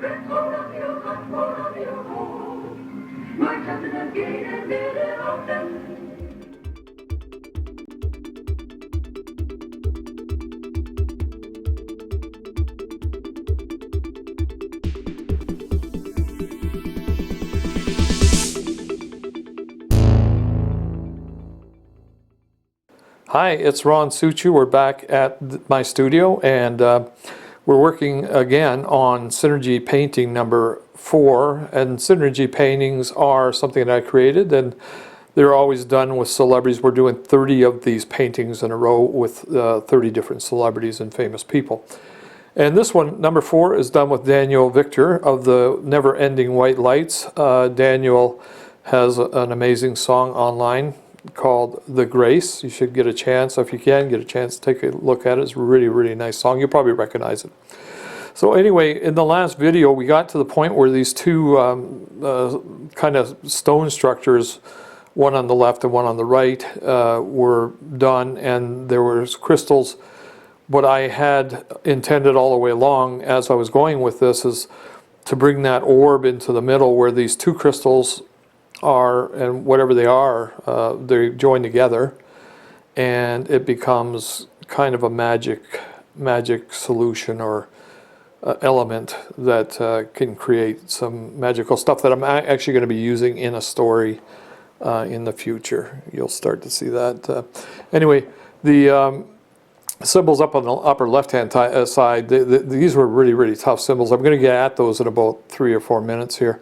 Hi, it's Ron Suchiu. We're back at my studio, and we're working again on Synergy painting number 4. And Synergy paintings are something that I created, and they're always done with celebrities. We're doing 30 of these paintings in a row with 30 different celebrities and famous people. And this one, number 4, is done with Daniel Victor of the Never Ending White Lights. Daniel has an amazing song online called The Grace. You should get a chance, if you can get a chance, take a look at it. It's a really, really nice song. You'll probably recognize it. So anyway, in the last video, we got to the point where these two kind of stone structures, one on the left and one on the right, were done, and there was crystals. What I had intended all the way along as I was going with this is to bring that orb into the middle where these two crystals are, and whatever they are, they join together, and it becomes kind of a magic solution or element that can create some magical stuff that I'm actually going to be using in a story in the future. You'll start to see that. Anyway, the symbols up on the upper left-hand side, these were really, really tough symbols. I'm going to get at those in about 3 or 4 minutes here.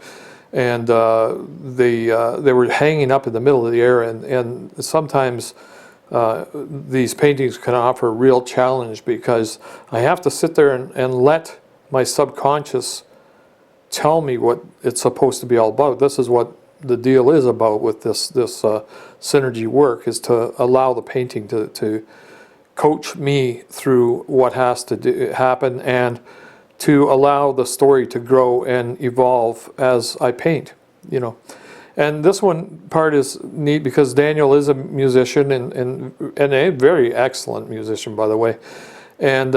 And they were hanging up in the middle of the air, and sometimes these paintings can offer a real challenge because I have to sit there and let my subconscious tell me what it's supposed to be all about. This is what the deal is about with this synergy work, is to allow the painting to coach me through what has to happen, and to allow the story to grow and evolve as I paint, you know. And this one part is neat because Daniel is a musician and a very excellent musician, by the way, and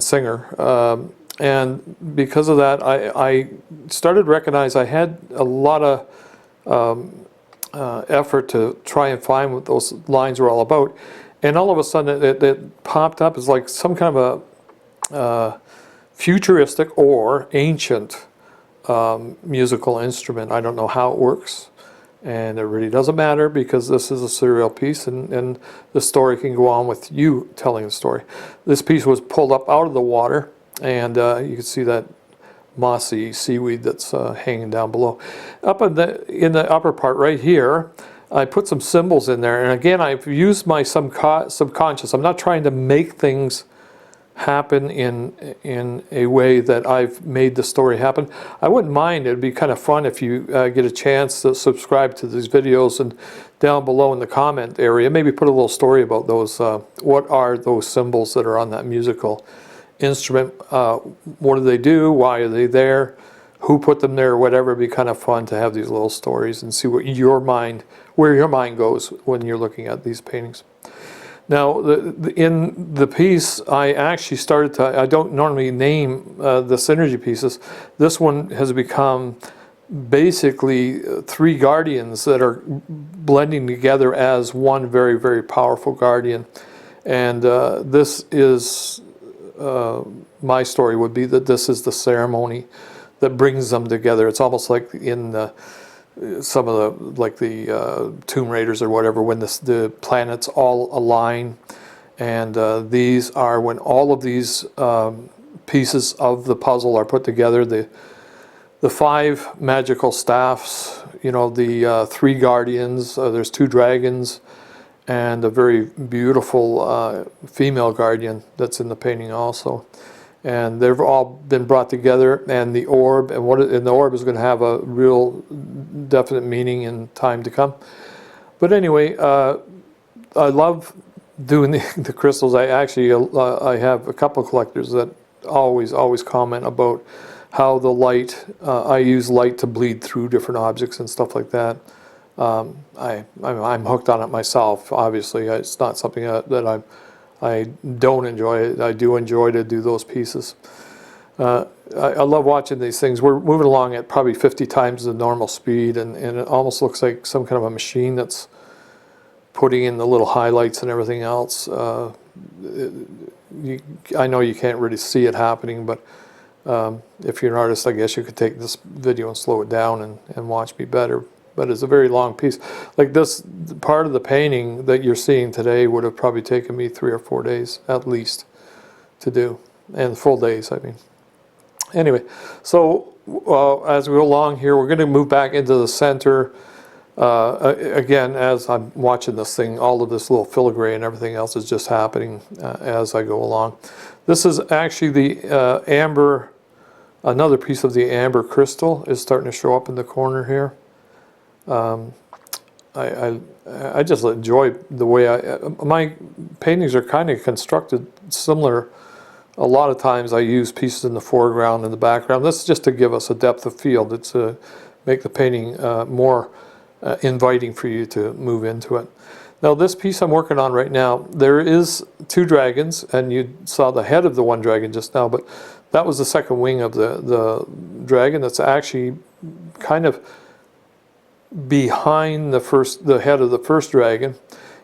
singer. And because of that, I started to recognize I had a lot of effort to try and find what those lines were all about. And all of a sudden it popped up as like some kind of a futuristic or ancient musical instrument. I don't know how it works, and it really doesn't matter because this is a serial piece, and the story can go on with you telling the story. This piece was pulled up out of the water, and you can see that mossy seaweed that's hanging down below. Up in the upper part right here, I put some symbols in there, and again, I've used my subconscious. I'm not trying to make things happen in a way that I've made the story happen. I wouldn't mind. It'd be kind of fun if you get a chance to subscribe to these videos, and down below in the comment area, maybe put a little story about those. What are those symbols that are on that musical instrument? What do they do? Why are they there? Who put them there? Whatever. It'd be kind of fun to have these little stories and see what where your mind goes when you're looking at these paintings. Now, in the piece, I actually started to, I don't normally name the synergy pieces. This one has become basically 3 guardians that are blending together as one very, very powerful guardian. And this is, my story would be that this is the ceremony that brings them together. It's almost like in some of the Tomb Raiders or whatever, when the planets all align, and these are when all of these pieces of the puzzle are put together. The 5 magical staffs, you know, the 3 guardians. There's 2 dragons, and a very beautiful female guardian that's in the painting also. And they've all been brought together, and the orb, and the orb is going to have a real definite meaning in time to come. But anyway, I love doing the crystals. I actually I have a couple of collectors that always comment about how the light, I use light to bleed through different objects and stuff like that. I'm hooked on it myself. Obviously, it's not something that I don't enjoy it. I do enjoy to do those pieces. I love watching these things. We're moving along at probably 50 times the normal speed, and it almost looks like some kind of a machine that's putting in the little highlights and everything else. I know you can't really see it happening, but if you're an artist, I guess you could take this video and slow it down and watch me better. But it's a very long piece. Like this part of the painting that you're seeing today would have probably taken me 3 or 4 days at least to do, and full days, I mean. Anyway, so as we go along here, we're going to move back into the center. Again, as I'm watching this thing, all of this little filigree and everything else is just happening as I go along. This is actually the amber, another piece of the amber crystal is starting to show up in the corner here. I just enjoy the way my paintings are kind of constructed similar. A lot of times I use pieces in the foreground and the background. This is just to give us a depth of field. It's to make the painting more inviting for you to move into it. Now this piece I'm working on right now, there is 2 dragons, and you saw the head of the one dragon just now, but that was the second wing of the dragon that's actually kind of behind the head of the first dragon.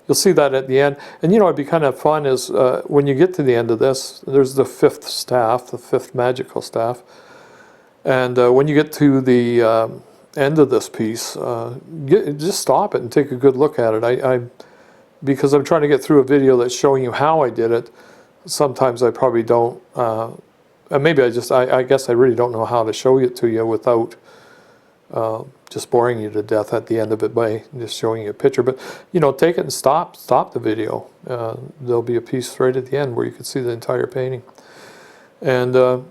You'll see that at the end. And you know, it'd be kind of fun is when you get to the end of this, there's the 5th staff, the 5th magical staff. And when you get to the end of this piece, just stop it and take a good look at it. Because I'm trying to get through a video that's showing you how I did it, sometimes I probably don't, and maybe I guess I really don't know how to show it to you without just boring you to death at the end of it by just showing you a picture. But you know, take it and stop the video. There'll be a piece right at the end where you can see the entire painting. And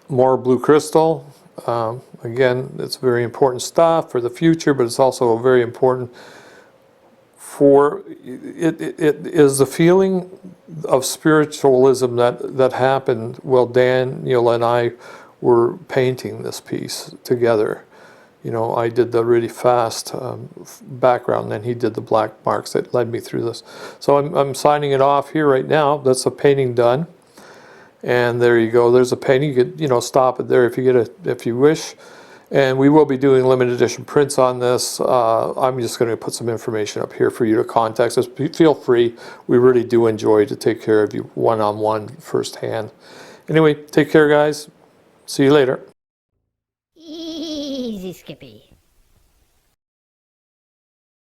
more blue crystal. Again, it's very important stuff for the future, but it's also very important for it is the feeling of spiritualism that happened while Daniel and I were painting this piece together. You know, I did the really fast background, and he did the black marks that led me through this. So I'm signing it off here right now. That's a painting done, and there you go. There's a painting. You could, you know, stop it there if you wish. And we will be doing limited edition prints on this. I'm just going to put some information up here for you to contact us. Feel free. We really do enjoy to take care of you one-on-one, firsthand. Anyway, take care, guys. See you later. Easy, Skippy.